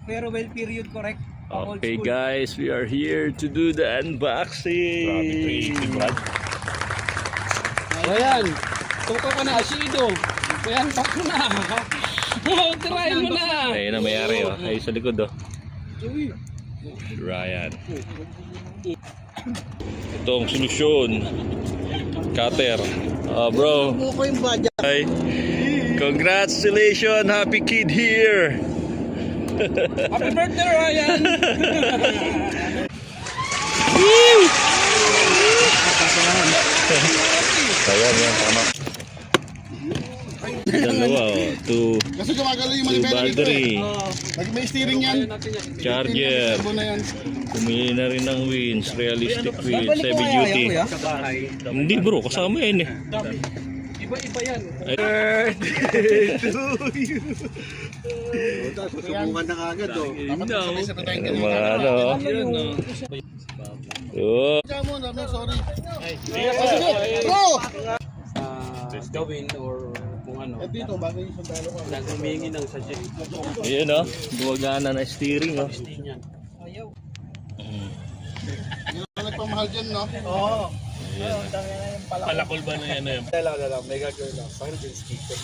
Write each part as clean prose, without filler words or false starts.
farewell period, correct? Old Okay school. guys, we are here to do the unboxing. Ayan, tuto ka na, asido. Ayan, pack mo na. Tirahin mo na. Ayun na mayari oh. Ayun sa likod oh. Ryan. Ito ang solusyon. Cutter. Oh bro. Hi. Congratulations, happy kid here. Happy birthday, Ryan. Ayan yan, tama. Dalawa oh. Two Kasi gumagalaw yung manibela nito battery. Lagi may steering yan. Charger. Turbo na yan. Pumili na rin ng wins. Realistic wins. Heavy duty. Sa bahay. Hindi bro, kasama yan eh. Iba-iba yan. Birthday to you. Susubukan na kagad oh. Dapat sabay-sabay tayong ganun. Mga ano. Oh. Diyan mo, sorry. Bro! Gawin or kung ano. At dito, bagay yung sundalo ko. Humingi ng suggestion. Ayan oh. Gumagana na steering oh. Ayaw. Yung nagpamahal dyan, no? Oo. Palakol ba na yan eh? Dala, mega girl lang. Bakit yung sticker?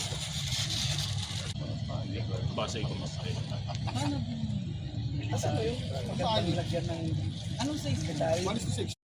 Basay ko masay. Asan ba yun? Maganda lagyan ng... Anong size ka dahil? 1 to 6.